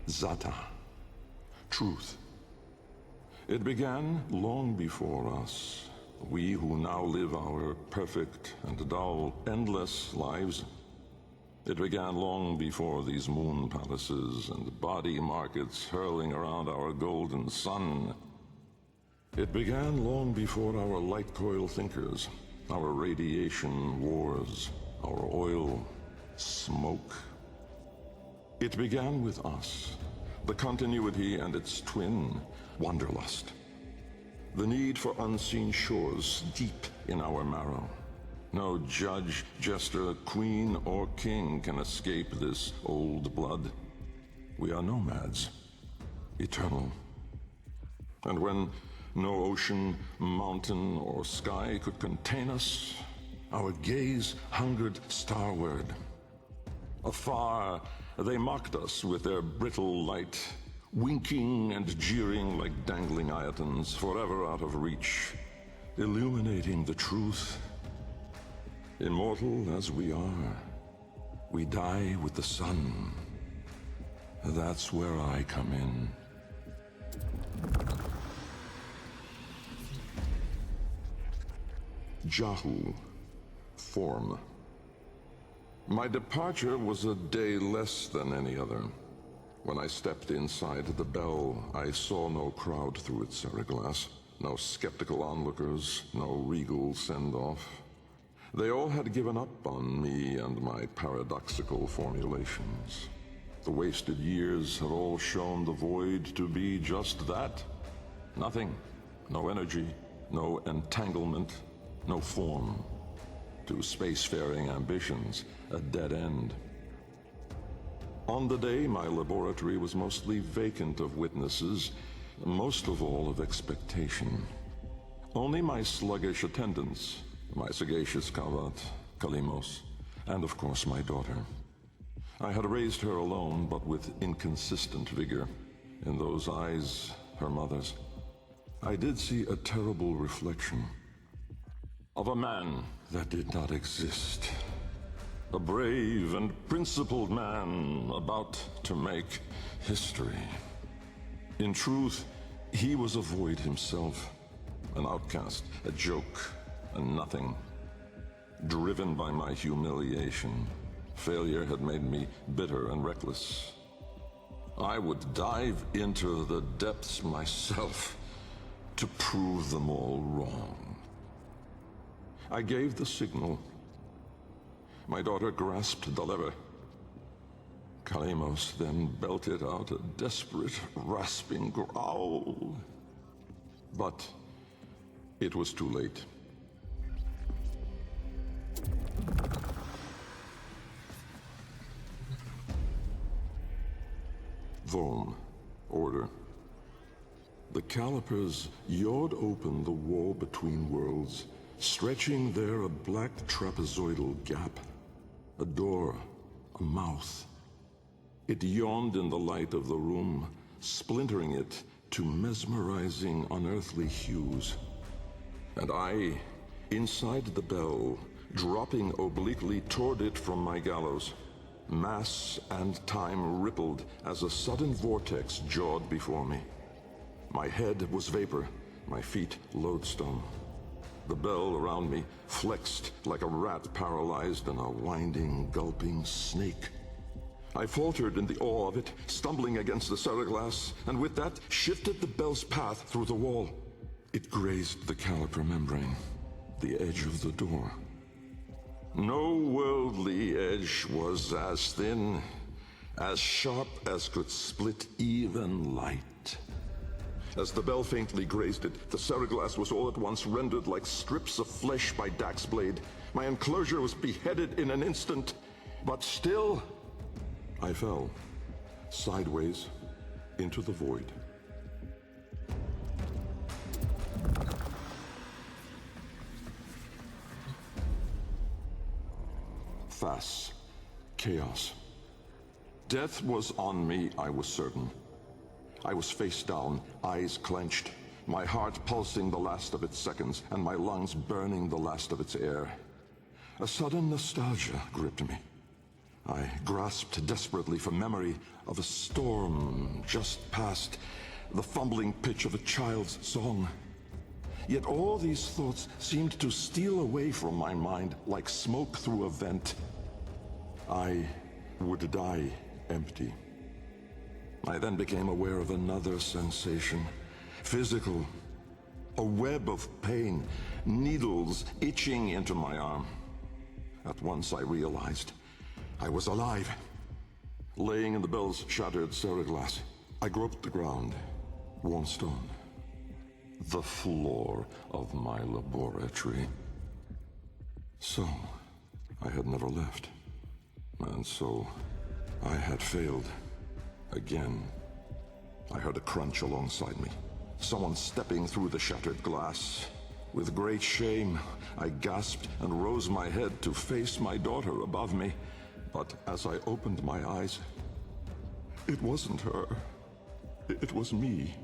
Xata. Truth. It began long before us. We who now live our perfect and dull, endless lives. It began long before these moon palaces and body markets hurling around our golden sun. It began long before our light coil thinkers, our radiation wars, our oil, smoke. It began with us, the continuity and its twin, wanderlust. The need for unseen shores deep in our marrow. No judge, jester, queen, or king can escape this old blood. We are nomads, eternal. And when no ocean, mountain, or sky could contain us, our gaze hungered starward. Afar, they mocked us with their brittle light, winking and jeering like dangling iotons, forever out of reach, illuminating the truth. Immortal as we are, we die with the sun. That's where I come in. Jahu, form. My departure was a day less than any other. When I stepped inside the bell, I saw no crowd through its seriglass, no skeptical onlookers, no regal send-off. They all had given up on me and my paradoxical formulations. The wasted years had all shown the void to be just that. Nothing. No energy, no entanglement, no form. To spacefaring ambitions, a dead end. On the day, my laboratory was mostly vacant of witnesses, most of all of expectation. Only my sluggish attendants, my sagacious Kavat, Kalimos, and of course my daughter. I had raised her alone, but with inconsistent vigor. In those eyes, her mother's, I did see a terrible reflection of a man that did not exist. A brave and principled man about to make history. In truth, he was a void himself, an outcast, a joke, a nothing. Driven by my humiliation, failure had made me bitter and reckless. I would dive into the depths myself to prove them all wrong. I gave the signal. My daughter grasped the lever. Kalemos then belted out a desperate, rasping growl. But it was too late. Vome, order. The calipers yawed open the wall between worlds, stretching there a black trapezoidal gap. A door, a mouth. It yawned in the light of the room, splintering it to mesmerizing, unearthly hues. And I, inside the bell, dropping obliquely toward it from my gallows. Mass and time rippled as a sudden vortex jawed before me. My head was vapor, my feet lodestone. The bell around me flexed like a rat paralyzed in a winding, gulping snake. I faltered in the awe of it, stumbling against the seriglass, and with that shifted the bell's path through the wall. It grazed the caliper membrane, the edge of the door. No worldly edge was as thin, as sharp as could split even light. As the bell faintly grazed it, the seriglass was all at once rendered like strips of flesh by Dax's blade. My enclosure was beheaded in an instant, but still, I fell, sideways, into the void. Fass. Chaos. Death was on me, I was certain. I was face down, eyes clenched, my heart pulsing the last of its seconds, and my lungs burning the last of its air. A sudden nostalgia gripped me. I grasped desperately for memory of a storm just past, the fumbling pitch of a child's song. Yet all these thoughts seemed to steal away from my mind like smoke through a vent. I would die empty. I then became aware of another sensation, physical. A web of pain, needles itching into my arm. At once I realized I was alive. Laying in the bell's shattered ceraglass, I groped the ground, warm stone. The floor of my laboratory. So, I had never left. And so, I had failed. Again. I heard a crunch alongside me. Someone stepping through the shattered glass. With great shame, I gasped and rose my head to face my daughter above me. But as I opened my eyes, it wasn't her. It was me.